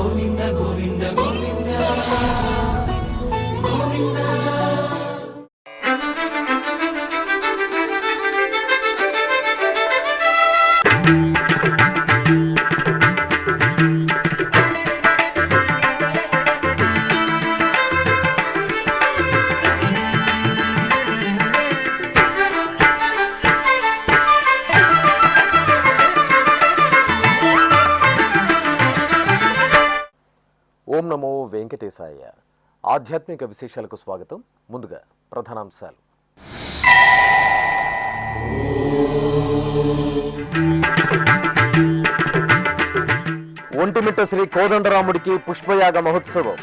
గోవింద గోవింద గోవింద గోవింద. ఓం నమో వెంకటేశాయ. ఆధ్యాత్మిక విశేషాలకు స్వాగతం. ముందుగా ప్రధానాంశాలు. ఒంటిమిట్ట శ్రీ కోదండరాముడికి పుష్పయాగ మహోత్సవం.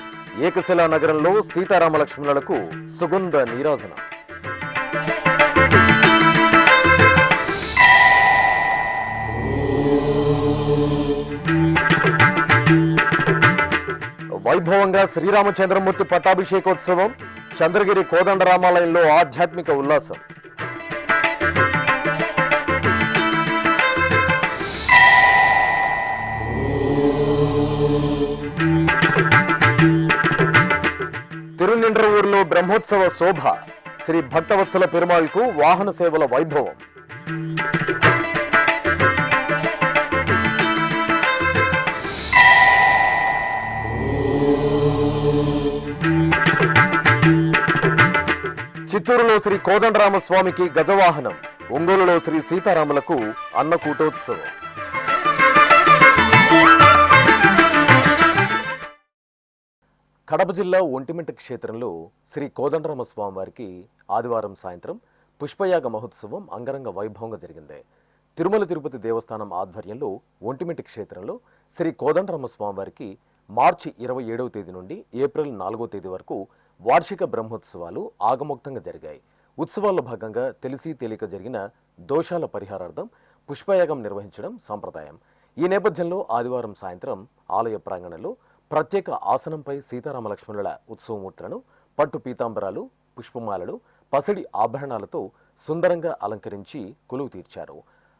ఏకశిలా నగరంలో సీతారామ లక్ష్మణులకు సుగంధ నీరాజనం. వైభవంగా శ్రీరామచంద్రమూర్తి పట్టాభిషేకోత్సవం. చంద్రగిరి కోదండరామాలయంలో ఆధ్యాత్మిక ఉల్లాసం. తిరునిండ్రవూరులో బ్రహ్మోత్సవ శోభ. శ్రీ భక్తవత్సల పెరుమాళ్కు వాహన సేవల వైభవం. చిత్తూరులో శ్రీ కోదండరామస్వామికి గజవాహనం. ఒంగోలులో శ్రీ సీతారాములకు అన్నకూటోత్సవం. కడప జిల్లా ఒంటిమిట్ట క్షేత్రంలో శ్రీ కోదండరామస్వామి వారికి ఆదివారం సాయంత్రం పుష్పయాగ మహోత్సవం అంగరంగ వైభవంగా జరిగింది. తిరుమల తిరుపతి దేవస్థానం ఆధ్వర్యంలో ఒంటిమిట్ట క్షేత్రంలో శ్రీ కోదండరామస్వామి వారికి మార్చి 27వ తేదీ నుండి ఏప్రిల్ 4వ తేదీ వరకు వార్షిక బ్రహ్మోత్సవాలు ఆగమోక్తంగా జరిగాయి. ఉత్సవాల్లో భాగంగా తెలిసి తెలియక జరిగిన దోషాల పరిహారార్థం పుష్పయాగం నిర్వహించడం సంప్రదాయం. ఈ నేపథ్యంలో ఆదివారం సాయంత్రం ఆలయ ప్రాంగణంలో ప్రత్యేక ఆసనంపై సీతారామ లక్ష్మణుల ఉత్సవమూర్తులను పట్టు పీతాంబరాలు, పుష్పమాలలు, పసిడి ఆభరణాలతో సుందరంగా అలంకరించి కొలువు తీర్చారు.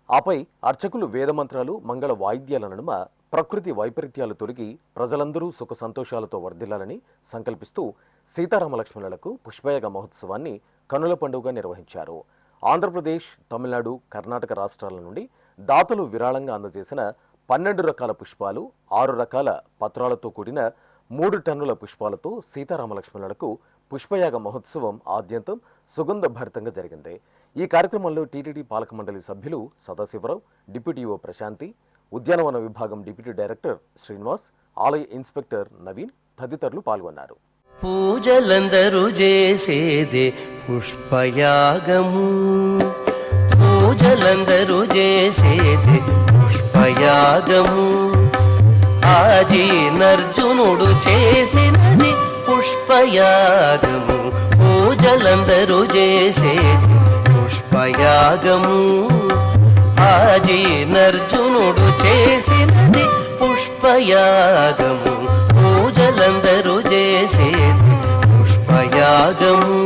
ఆపై అర్చకులు వేదమంత్రాలు, మంగళ వాయిద్యాల నడుమ ప్రకృతి వైపరీత్యాలు తొలగి ప్రజలందరూ సుఖ సంతోషాలతో వర్ధిల్లాలని సంకల్పిస్తూ సీతారామ లక్ష్మణులకు పుష్పయాగ మహోత్సవాన్ని కన్నుల పండుగగా నిర్వహించారు. ఆంధ్రప్రదేశ్, తమిళనాడు, కర్ణాటక రాష్ట్రాల నుండి దాతలు విరాళంగా అందజేసిన 12 రకాల పుష్పాలు, 6 రకాల పత్రాలతో కూడిన 3 టన్నుల పుష్పాలతో సీతారామ లక్ష్మణులకు పుష్పయాగ మహోత్సవం ఆద్యంతం సుగంధ భరితంగా జరిగింది. ఈ కార్యక్రమంలో టీటీడీ పాలక మండలి సభ్యులు సదాశివరావు, డిప్యూటీ ఓ ప్రశాంతి, ఉద్యానవన విభాగం డిప్యూటీ డైరెక్టర్ శ్రీనివాస్, ఆలయ ఇన్స్పెక్టర్ నవీన్ తదితరులు పాల్గొన్నారు. పూజలందరూ చేసేదే పుష్పయాగము, పూజలందరూ చేసేదే పుష్పయాగము. ఆజీనర్జునుడు చేసినది పుష్పయాగము, పూజలందరూ చేసేది పుష్పయాగము. ఆజీనర్జునుడు చేసినది పుష్పయాగము, పూజలందరూ చేసేది పుష్పయాగము,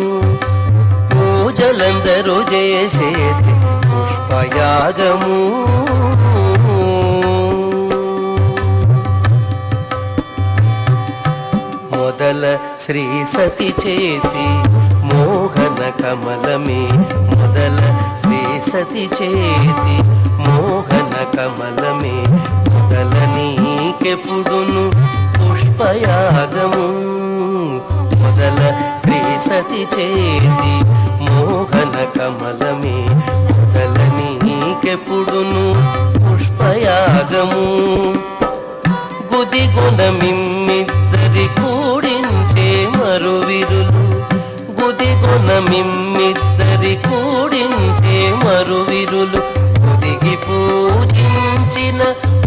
పూజలందరూ చేసేది పుష్పయాగము. మొదల శ్రీ సతి చేతి మోహన కమలమే, మొదల శ్రీ సతి చేతి మోహన కమలమే. మొదల నీకెప్పుడును పుష్పయాగము, మొదల శ్రీ సతి చేతి మోహన కమలమే. మొదల నీకెప్పుడును పుష్పయాగము. గుదిగొన మిమ్మిద్దరి కూడించే మరువిరులు, గుదిగొన మిమ్మిద్దరి కూడించే మరువిరులు. గుదిగి పూజించిన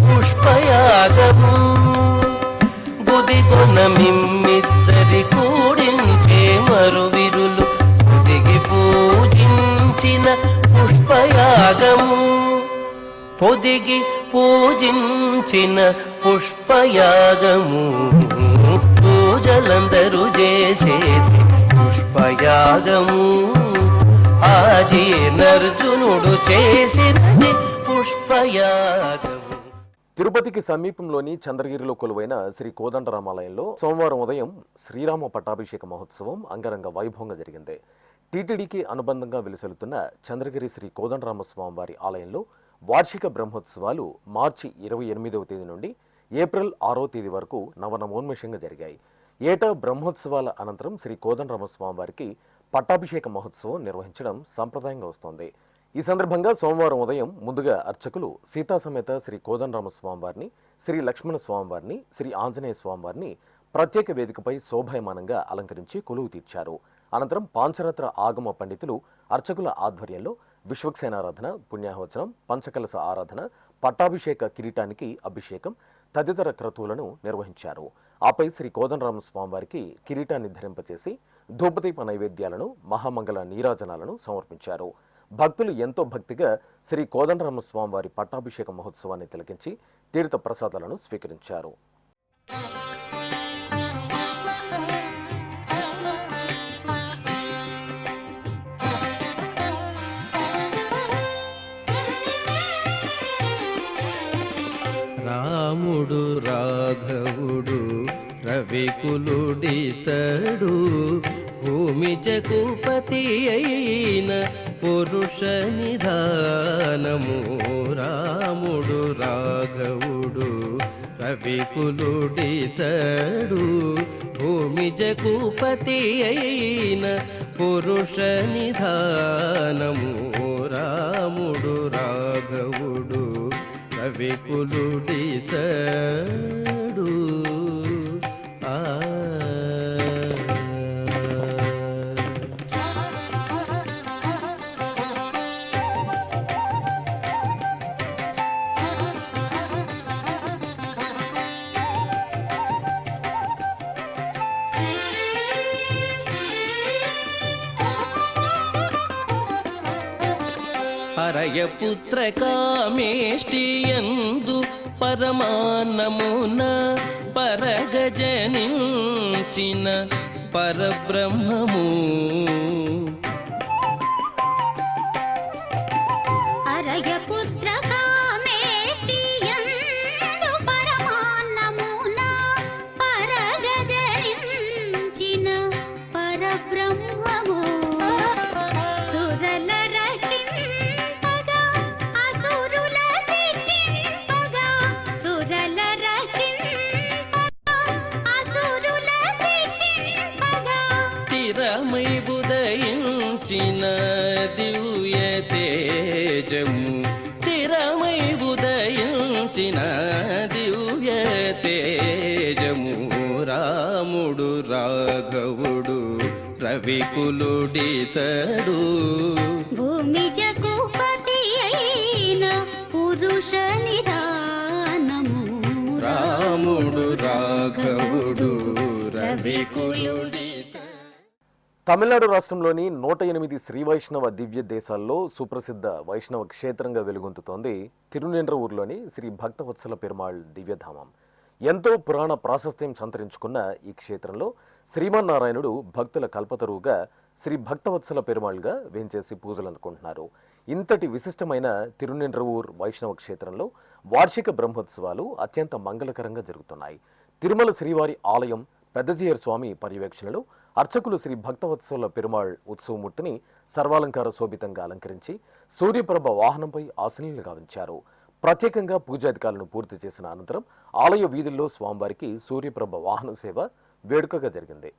పుష్పయాగము, గుదిగొన మిమ్మిద్దరి కూడించే మరువిరులు. గుదిగి పూజించిన పుష్పయాగము, పొదిగి పూజించిన పుష్పయాగము. పూజలందరూ చేసేది పుష్పయాగము, ఆజీనర్జునుడు చేసినది పుష్పయాగము. తిరుపతికి సమీపంలోని చంద్రగిరిలో కొలువైన శ్రీ కోదండరామాలయంలో సోమవారం ఉదయం శ్రీరామ పట్టాభిషేక మహోత్సవం అంగరంగ వైభవంగా జరిగింది. టీటీడీకి అనుబంధంగా వెలుసెలుతున్న చంద్రగిరి శ్రీ కోదండరామస్వామి వారి ఆలయంలో వార్షిక బ్రహ్మోత్సవాలు మార్చి 28వ తేదీ నుండి ఏప్రిల్ 6వ తేదీ వరకు నవనమోన్మేషంగా జరిగాయి. ఏటా బ్రహ్మోత్సవాల అనంతరం శ్రీ కోదండరామస్వామి వారికి పట్టాభిషేక మహోత్సవం నిర్వహించడం సంప్రదాయంగా వస్తోంది. ఈ సందర్భంగా సోమవారం ఉదయం ముందుగా అర్చకులు సీతా సమేత శ్రీ కోదండరామస్వామి వారిని, శ్రీ లక్ష్మణ స్వామి వారిని, శ్రీ ఆంజనేయ స్వామి వారిని ప్రత్యేక వేదికపై శోభాయమానంగా అలంకరించి కొలువు తీర్చారు. అనంతరం పాంచరత్న ఆగమ పండితులు అర్చకుల ఆధ్వర్యంలో విశ్వక్సేనారాధన, పుణ్యాహవచనం, పంచకలశ ఆరాధన, పట్టాభిషేక కిరీటానికి అభిషేకం తదితర క్రతువులను నిర్వహించారు. ఆపై శ్రీ కోదండరామస్వామి వారికి కిరీటాన్ని ధరింపచేసి ధూపదీప నైవేద్యాలను, మహామంగళ నీరాజనాలను సమర్పించారు. భక్తులు ఎంతో భక్తిగా శ్రీ కోదండరామస్వామి వారి పట్టాభిషేక మహోత్సవాన్ని తిలకించి తీర్థ ప్రసాదాలను స్వీకరించారు. రాముడు రాఘవుడు రవికులుడితడు, భూమి జగుపతి అయిన పురుష నిధానము. రాముడు రాఘవుడు రవికులుడితడు, భూమి జగుపతి అయిన పురుష నిధానము. రాముడు రాఘవుడు రవికులుడితడు. హరయపుత్ర కామేష్టియందు పరమాన్నమున పరగజనించిన పరబ్రహ్మము. హరయపుత్ర కామేష్టియందు పరమాన్నమున పరగజనించిన పరబ్రహ్మము. సురల రక్షింపగా అసురుల శిక్షింపగా, సురల రక్షింపగా అసురుల శిక్షింపగా, తిరమై ఉదయించిన దివ్య తేజము. తిరమై ఉదయించిన దివ్య తేజము. రాముడు రాఘవుడు రవికులుడితడు, భూమి జగుపతి అయిన పురుష నిధానము. రాముడు రాఘవుడు రవికులుడితడు. తమిళనాడు రాష్ట్రంలోని 108 శ్రీ వైష్ణవ దివ్య దేశాల్లో సుప్రసిద్ధ వైష్ణవ క్షేత్రంగా వెలుగొందుతోంది తిరునెండ్రవూరులోని శ్రీ భక్తవత్సల పెరుమాళ్ దివ్యధామం. ఎంతో పురాణ ప్రాశస్త్యం సంతరించుకున్న ఈ క్షేత్రంలో శ్రీమన్నారాయణుడు భక్తుల కల్పతరువుగా శ్రీ భక్తవత్సల పెరుమాళ్గా వేంచేసి పూజలు అందుకుంటున్నారు. ఇంతటి విశిష్టమైన తిరునెండ్రవూర్ వైష్ణవ క్షేత్రంలో వార్షిక బ్రహ్మోత్సవాలు అత్యంత మంగళకరంగా జరుగుతున్నాయి. తిరుమల శ్రీవారి ఆలయం పెద్దజీయర్ స్వామి పర్యవేక్షణలో అర్చకులు శ్రీ భక్తవత్సల పెరుమాళ్ ఉత్సవమూర్తిని సర్వాలంకార శోభితంగా అలంకరించి సూర్యప్రభ వాహనంపై ఆసీనులుగా ఉంచారు. ప్రత్యేకంగా పూజాధికారులను పూర్తి చేసిన అనంతరం ఆలయ వీధుల్లో స్వామివారికి సూర్యప్రభ వాహన సేవ వేడుకగా జరిగింది.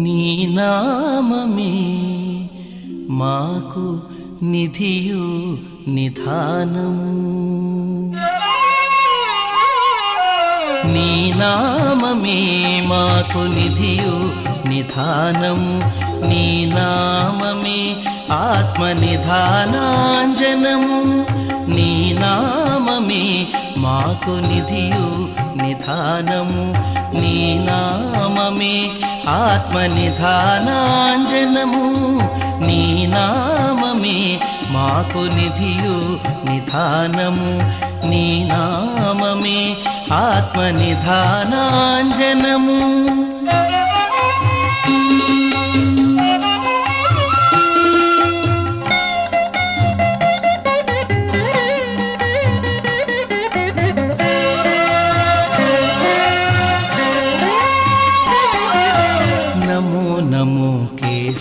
నీ నామమే మాకు నిధియు నిధానము. నీ నామమే మాకు నిధియు నిధానము. నీ నామమే ఆత్మ నిధానాంజనము. నీ నామమే మాకు నిధియు నిధానము. నీ నామమే ఆత్మ నిధానాంజనము. నీ నామమే మాకు నిధియు నిధానము. నీ నామమే ఆత్మ నిధానాంజనము.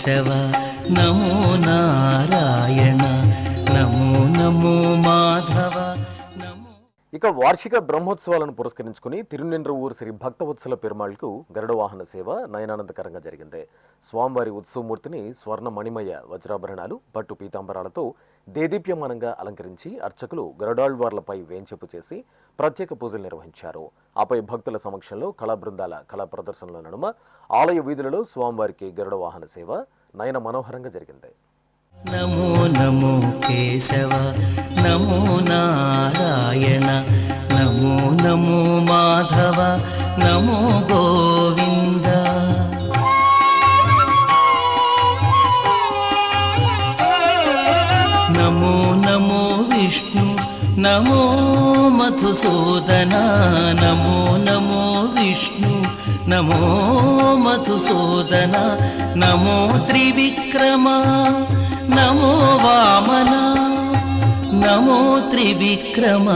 కేశవ నమో నారాయణ నమో నమో మాధవ నమో. ఇక వార్షిక బ్రహ్మోత్సవాలను పురస్కరించుకుని తిరునెండ్రవూరు శ్రీ భక్తవత్సల పెరుమాళ్కు గరుడ వాహన సేవ నయనానందకరంగా జరిగింది. స్వామివారి ఉత్సవమూర్తిని స్వర్ణ మణిమయ వజ్రాభరణాలు పట్టు పీతాంబరాలతో దేదీప్యమానంగా అలంకరించి అర్చకులు గరుడాళ్వార్లపై వేంచేపు చేసి ప్రత్యేక పూజలు నిర్వహించారు. ఆపై భక్తుల సమక్షంలో కళా బృందాల కళా ప్రదర్శనల నడుమ ఆలయ వీధులలో స్వామివారికి గరుడ వాహన సేవ నయన మనోహరంగా జరిగింది. నమో నమో కేశవ నమో నారాయణ నమో నమో మాధవ నమో గోవింద. నమో నమో విష్ణు నమో మధుసూదన నమో నమో విష్ణు నమో మధుసూదన నమో త్రివిక్రమ నమో వామన నమో త్రివిక్రమ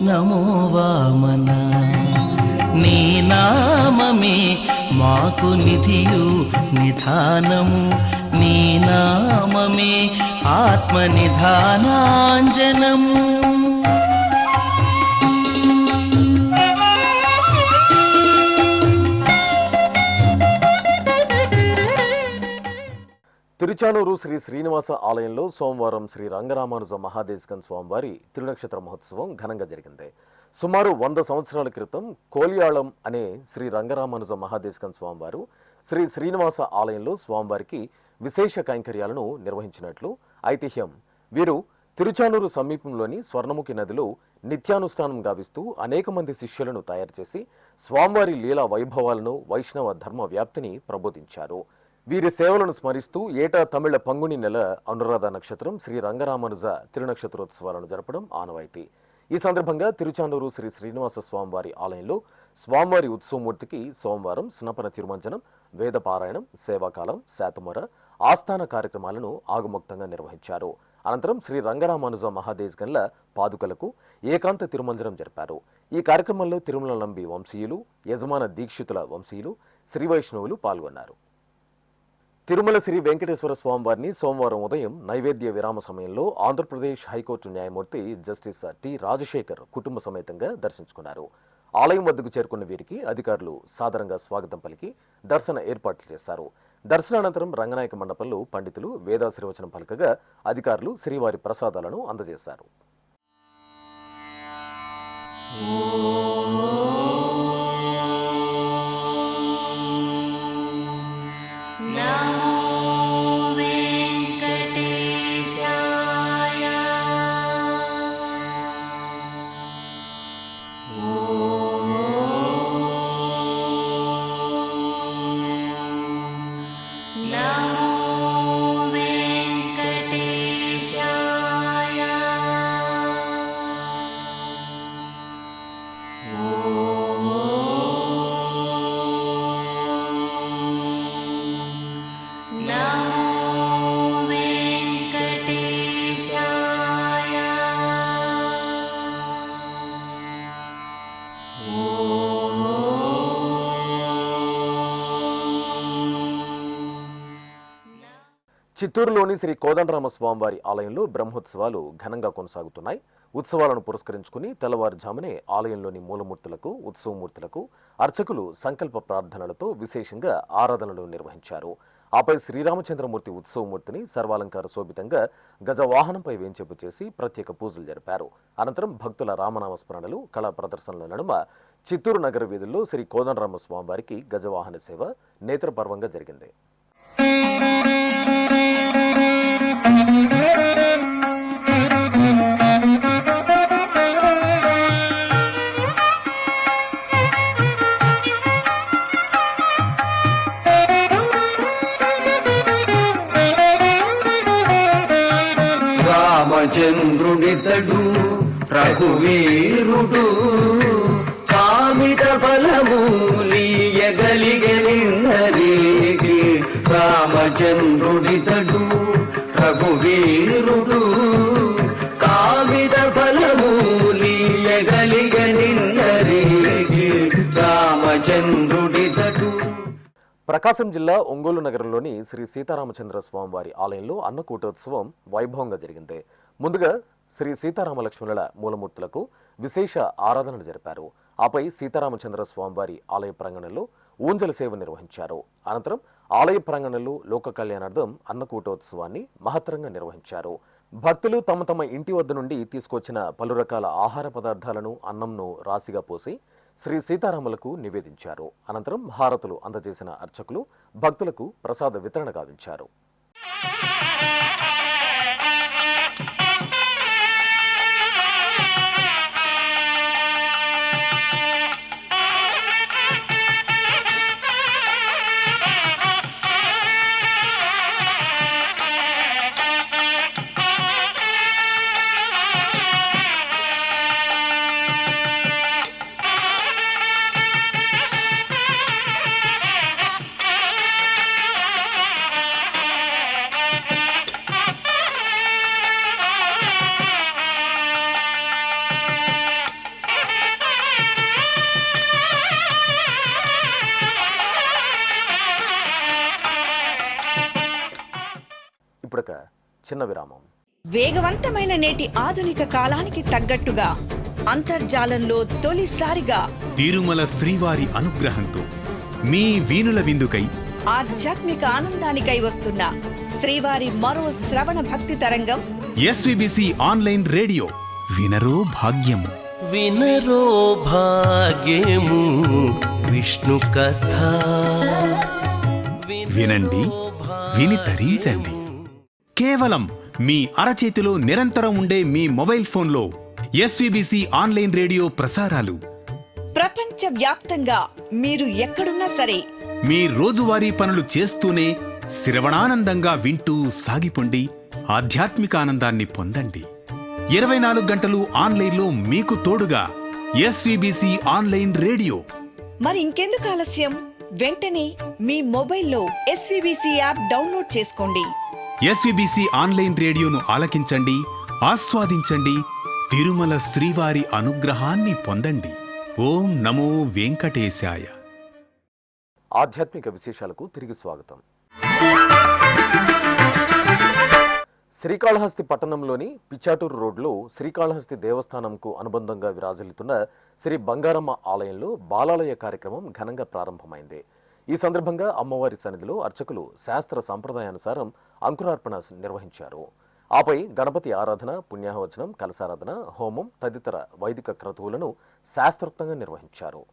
నమో వామన. నీ నామమే మాకు నిధియు నిధానము నీ నామమే ఆత్మ నిధానాంజనము. తిరుచానూరు శ్రీ శ్రీనివాస ఆలయంలో సోమవారం శ్రీ రంగరామానుజ మహాదేశికన్ స్వామివారి తిరునక్షత్ర మహోత్సవం ఘనంగా జరిగింది. సుమారు 100 సంవత్సరాల క్రితం కోలియాళం అనే శ్రీ రంగరామానుజ మహాదేశికన్ స్వామివారు శ్రీ శ్రీనివాస ఆలయంలో స్వామివారికి విశేష కైంకర్యాలను నిర్వహించినట్లు ఐతిహ్యం. వీరు తిరుచానూరు సమీపంలోని స్వర్ణముఖి నదిలో నిత్యానుష్ఠానం గావిస్తూ అనేక మంది శిష్యులను తయారు చేసి స్వామివారి లీలా వైభవాలను వైష్ణవ ధర్మ వ్యాప్తిని ప్రబోధించారు. వీరి సేవలను స్మరిస్తూ ఏటా తమిళ పంగుని నెల అనురాధ నక్షత్రం శ్రీ రంగరామానుజ తిరునక్షత్రోత్సవాలను జరపడం ఆనవాయితీ. ఈ సందర్భంగా తిరుచానూరు శ్రీ శ్రీనివాస స్వామివారి ఆలయంలో స్వామివారి ఉత్సవమూర్తికి సోమవారం స్నపన తిరుమంజనం, వేదపారాయణం, సేవాకాలం, శాతమొర, ఆస్థాన కార్యక్రమాలను ఆగమోక్తంగా నిర్వహించారు. అనంతరం శ్రీ రంగరామానుజ మహాదేశికన్ల పాదుకలకు ఏకాంత తిరుమంజనం జరిపారు. ఈ కార్యక్రమంలో తిరుమల నంబి వంశీయులు, యజమాన దీక్షితుల వంశీయులు, శ్రీ వైష్ణవులు పాల్గొన్నారు. తిరుమల శ్రీ వెంకటేశ్వర స్వామివారిని సోమవారం ఉదయం నైవేద్య విరామ సమయంలో ఆంధ్రప్రదేశ్ హైకోర్టు న్యాయమూర్తి జస్టిస్ టి రాజశేఖర్ కుటుంబ సమేతంగా దర్శించుకున్నారు. ఆలయం వద్దకు చేరుకున్న వీరికి అధికారులు సాదరంగా స్వాగతం పలికి దర్శన ఏర్పాట్లు చేశారు. దర్శనానంతరం రంగనాయక మండపంలో పండితులు వేదాశీర్వచనం పలకగా అధికారులు శ్రీవారి ప్రసాదాలను అందజేశారు. చిత్తూరులోని శ్రీ కోదండరామస్వామివారి ఆలయంలో బ్రహ్మోత్సవాలు ఘనంగా కొనసాగుతున్నాయి. ఉత్సవాలను పురస్కరించుకుని తెల్లవారుజామునే ఆలయంలోని మూలమూర్తులకు, ఉత్సవమూర్తులకు అర్చకులు సంకల్ప ప్రార్థనలతో విశేషంగా ఆరాధనలు నిర్వహించారు. ఆపై శ్రీరామచంద్రమూర్తి ఉత్సవమూర్తిని సర్వాలంకార శోభితంగా గజవాహనంపై వేంచేపు చేసి ప్రత్యేక పూజలు జరిపారు. అనంతరం భక్తుల రామనామస్మరణలు, కళా ప్రదర్శనల నడుమ చిత్తూరు నగర వీధుల్లో శ్రీ కోదండరామస్వామివారికి గజవాహన సేవ నేత్రపర్వంగా జరిగింది. రామచంద్రుడితడు రఘువీరుడు కామిత బలమూలియగలిగనిందరికి. రామచంద్రుడితడు రఘువీరుడు కామిత బలమూలియగలిగనిందరికి. రామచంద్రుడితడు. ప్రకాశం జిల్లా ఒంగోలు నగరంలోని శ్రీ సీతారామచంద్ర స్వామివారి ఆలయంలో అన్నకూటోత్సవం వైభవంగా జరిగింది. ముందుగా శ్రీ సీతారామ లక్ష్మణుల మూలమూర్తులకు విశేష ఆరాధనలు జరిపారు. ఆపై సీతారామచంద్ర స్వామివారి ఆలయ ప్రాంగణంలో ఊంజల సేవ నిర్వహించారు. అనంతరం ఆలయ ప్రాంగణంలో లోక కళ్యాణార్థం అన్నకూటోత్సవాన్ని మహత్తరంగా నిర్వహించారు. భక్తులు తమ తమ ఇంటి వద్ద నుండి తీసుకొచ్చిన పలు రకాల ఆహార పదార్థాలను అన్నంను రాశిగా పోసి శ్రీ సీతారాములకు నివేదించారు. అనంతరం హారతులు అందజేసిన అర్చకులు భక్తులకు ప్రసాద వితరణ గావించారు. ఇప్పుడొక చిన్న విరామం. వేగవంతమైన నేటి ఆధునిక కాలానికి తగ్గట్టుగా అంతర్జాలంలో తొలిసారిగా తిరుమల శ్రీవారి అనుగ్రహంతో మీ వీణుల విందుకై ఆధ్యాత్మిక ఆనందానికై వస్తున్న శ్రీవారి మరో శ్రవణ భక్తి తరంగం ఎస్విబిసి ఆన్లైన్ రేడియో వినరో భాగ్యము. వినరో భాగ్యము విష్ణు కథ. వినండి, విని తరించండి. కేవలం మీ అరచేతిలో నిరంతరం ఉండే మీ మొబైల్ ఫోన్లో ఎస్విబిసి ఆన్లైన్ రేడియో ప్రసారాలు ప్రపంచ వ్యాప్తంగా మీరు ఎక్కడున్నా సరే మీ రోజువారీ పనులు చేస్తూనే శ్రవణానందంగా వింటూ సాగిపోండి. ఆధ్యాత్మిక ఆనందాన్ని పొందండి. 24 గంటలు ఆన్లైన్లో మీకు తోడుగా ఎస్విబిసి ఆన్లైన్ రేడియో. మరి ఇంకెందుకు ఆలస్యం? వెంటనే మీ మొబైల్లో ఎస్విబిసి యాప్ డౌన్లోడ్ చేసుకోండి. ఎస్విబిసి ఆన్లైన్ రేడియోను ఆలకించండి, ఆస్వాదించండి. తిరుమల శ్రీవారి అనుగ్రహాన్ని పొందండి. ఓం నమో వెంకటేశాయ. ఆధ్యాత్మిక విశేషాలకు తిరిగి స్వాగతం. శ్రీకాళహస్తి పట్టణంలోని పిచ్చాటూరు రోడ్లో శ్రీకాళహస్తి దేవస్థానంకు అనుబంధంగా విరాజిల్లుతున్న శ్రీ బంగారమ్మ ఆలయంలో బాలాలయ కార్యక్రమం ఘనంగా ప్రారంభమైంది. ఈ సందర్భంగా అమ్మవారి సన్నిధిలో అర్చకులు శాస్త్ర సంప్రదాయానుసారం అంకురార్పణ నిర్వహించారు. ఆపై గణపతి ఆరాధన, పుణ్యాహవచనం, కలశారాధన, హోమం తదితర వైదిక క్రతువులను శాస్త్రోక్తంగా నిర్వహించారు.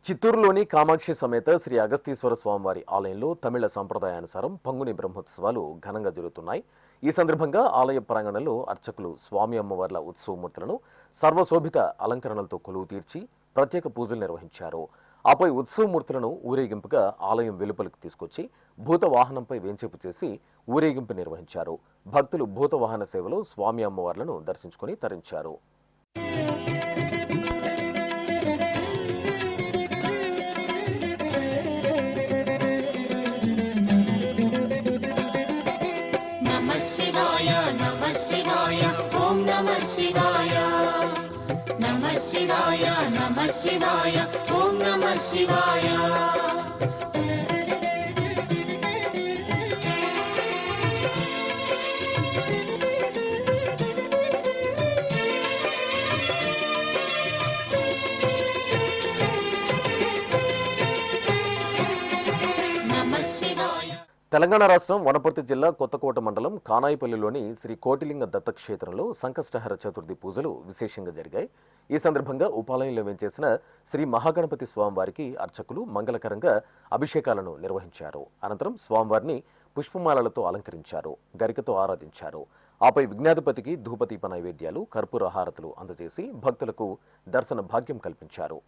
చిత్తూరులోని కామాక్షి సమేత శ్రీ అగస్తీశ్వర స్వామివారి ఆలయంలో తమిళ సంప్రదాయానుసారం పంగుని బ్రహ్మోత్సవాలు ఘనంగా జరుగుతున్నాయి. ఈ సందర్భంగా ఆలయ ప్రాంగణంలో అర్చకులు స్వామి అమ్మవార్ల ఉత్సవమూర్తులను సర్వశోభిత అలంకరణలతో కొలువు తీర్చి ప్రత్యేక పూజలు నిర్వహించారు. ఆపై ఉత్సవమూర్తులను ఊరేగింపుగా ఆలయం వెలుపలకు తీసుకొచ్చి భూత వాహనంపై వేంచేపు చేసి ఊరేగింపు నిర్వహించారు. భక్తులు భూత వాహన సేవలో స్వామి అమ్మవార్లను దర్శించుకుని తరించారు. శివాయ ఓం నమః శివాయ. తెలంగాణ రాష్ట్రం వనపర్తి జిల్లా కొత్తకోట మండలం కానాయిపల్లిలోని శ్రీ కోటిలింగ దత్తక్షేత్రంలో సంకష్టహర చతుర్థి పూజలు విశేషంగా జరిగాయి. ఈ సందర్భంగా ఉపాలయంలో వేంచేసిన శ్రీ మహాగణపతి స్వామివారికి అర్చకులు మంగళకరంగా అభిషేకాలను నిర్వహించారు. అనంతరం స్వామివారిని పుష్పమాలలతో అలంకరించారు, గరికతో ఆరాధించారు. ఆపై విఘ్నాధిపతికి ధూపదీప నైవేద్యాలు, కర్పూర హారతులు అందజేసి భక్తులకు దర్శన భాగ్యం కల్పించారు.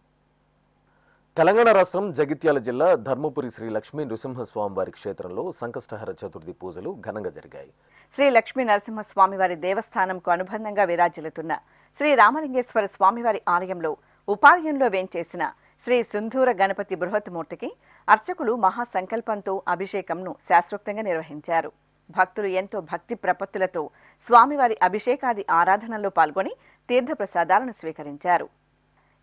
తెలంగాణ రాష్ట్రం జగిత్యాల జిల్లా ధర్మపురి శ్రీ లక్ష్మీ నృసింహస్వామివారి క్షేత్రంలో సంకష్టహర చతుర్థి పూజలు ఘనంగా జరిగాయి. శ్రీ లక్ష్మీ నరసింహస్వామివారి దేవస్థానంకు అనుబంధంగా విరాజిల్లుతున్న శ్రీ రామలింగేశ్వర స్వామివారి ఆలయంలో ఉపాలయంలో వేంచేసిన శ్రీ సుందూర గణపతి బృహత్మూర్తికి అర్చకులు మహాసంకల్పంతో అభిషేకంను శాస్త్రోక్తంగా నిర్వహించారు. భక్తులు ఎంతో భక్తి ప్రపత్తులతో స్వామివారి అభిషేకాది ఆరాధనలో పాల్గొని తీర్థప్రసాదాలను స్వీకరించారు.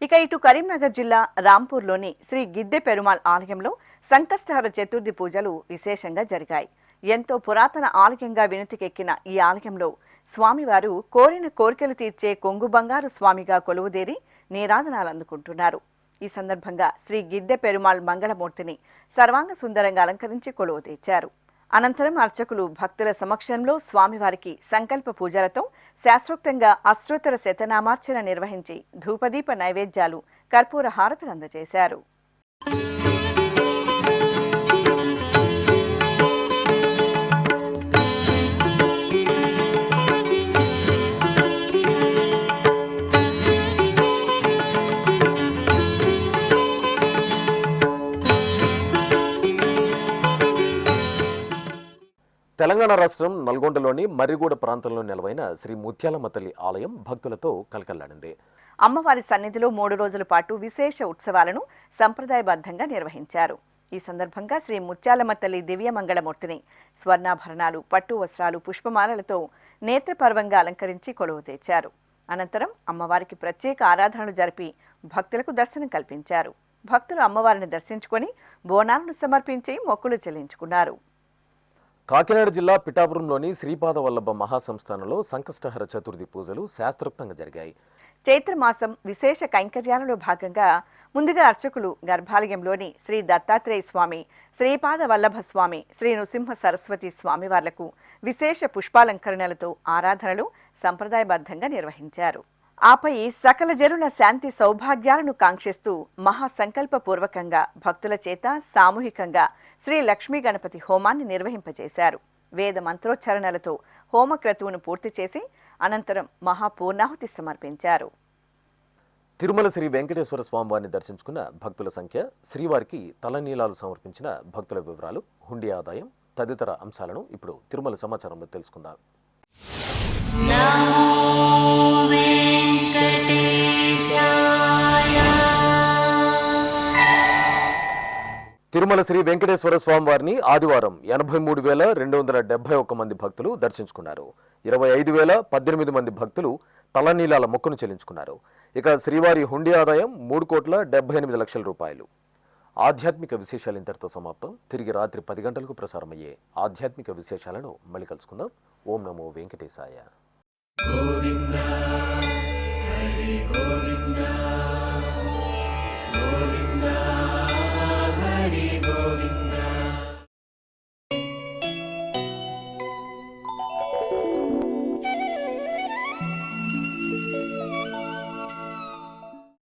ఇక ఇటు కరీంనగర్ జిల్లా రాంపూర్లోని శ్రీ గిద్దె పెరుమాళ్ ఆలయంలో సంకష్టహర చతుర్థి పూజలు విశేషంగా జరిగాయి. ఎంతో పురాతన ఆలయంగా వినుతికెక్కిన ఈ ఆలయంలో స్వామివారు కోరిన కోరికలు తీర్చే కొంగు బంగారు స్వామిగా కొలువుదేరి నీరాజనాలు అందుకుంటున్నారు. ఈ సందర్భంగా శ్రీ గిద్దె పెరుమాళ్ మంగళమూర్తిని సర్వాంగ సుందరంగా అలంకరించి కొలువు తీర్చారు. అనంతరం అర్చకులు భక్తుల సమక్షంలో స్వామివారికి సంకల్ప పూజలతో శాస్త్రోక్తంగా అష్టోత్తర శతనామార్చన నిర్వహించి ధూపదీప నైవేద్యాలు, కర్పూర హారతులు అందజేశారు. తెలంగాణ రాష్ట్రం నల్గొండలోని మర్రిగూడ ప్రాంతంలో నెలవైన శ్రీ ముత్యాలమ్మ తల్లి ఆలయం భక్తులతో కలకల్లాడింది. అమ్మవారి సన్నిధిలో 3 రోజుల పాటు విశేష ఉత్సవాలను సంప్రదాయబద్ధంగా నిర్వహించారు. ఈ సందర్భంగా శ్రీ ముత్యాలమ్మ తల్లి దివ్యమంగళమూర్తిని స్వర్ణాభరణాలు, పట్టు వస్త్రాలు, పుష్పమాలలతో నేత్రపర్వంగా అలంకరించి కొలువు తెచ్చారు. అనంతరం అమ్మవారికి ప్రత్యేక ఆరాధనలు జరిపి భక్తులకు దర్శనం కల్పించారు. భక్తులు అమ్మవారిని దర్శించుకొని బోనాలను సమర్పించి మొక్కులు చెల్లించుకున్నారు. కాకినాడ జిల్లా పిఠాపురంలోని శ్రీపాద వల్లభ మహాసంస్థానంలో సంకష్టహర చతుర్థి పూజలు శాస్త్రోక్తంగా జరిగాయి. చైత్రమాసం విశేష కైంకర్యాలలో భాగంగా ముందుగా అర్చకులు గర్భాలయంలోని శ్రీ దత్తాత్రేయ స్వామి, శ్రీపాద వల్లభ స్వామి, శ్రీ నృసింహ సరస్వతి స్వామివార్లకు విశేష పుష్పాలంకరణలతో ఆరాధనలు సంప్రదాయబద్ధంగా నిర్వహించారు. ఆపై సకల జనుల శాంతి సౌభాగ్యాలను కాంక్షిస్తూ మహాసంకల్పపూర్వకంగా భక్తుల చేత సామూహికంగా శ్రీ లక్ష్మీ గణపతి హోమాన్ని నిర్వహింపజేశారు. వేద మంత్రోచ్చరణలతో హోమక్రతువును పూర్తి చేసి అనంతరం మహాపూర్ణాహుతి సమర్పించారు. తిరుమల శ్రీ వెంకటేశ్వర స్వామివారిని దర్శించుకున్న భక్తుల సంఖ్య, శ్రీవారికి తలనీలాలు సమర్పించిన భక్తుల వివరాలు, హుండీ ఆదాయం తదితర అంశాలను ఇప్పుడు తిరుమల సమాచారంలో తెలుసుకుందాం. తిరుమల శ్రీ వెంకటేశ్వర స్వామివారిని ఆదివారం 83,271 మంది భక్తులు దర్శించుకున్నారు. 25,018 మంది భక్తులు తలనీలాల మొక్కును చెల్లించుకున్నారు. ఇక శ్రీవారి హుండీ ఆదాయం 3,78 లక్షల రూపాయలు. ఆధ్యాత్మిక విశేషాలు ఇంతటితో సమాప్తం. తిరిగి రాత్రి 10 గంటలకు ప్రసారమయ్యే ఆధ్యాత్మిక విశేషాలను మళ్ళీ కలుసుకుందాం. ఓం నమో వెంకటేశాయ. గోవింద హరి గోవింద.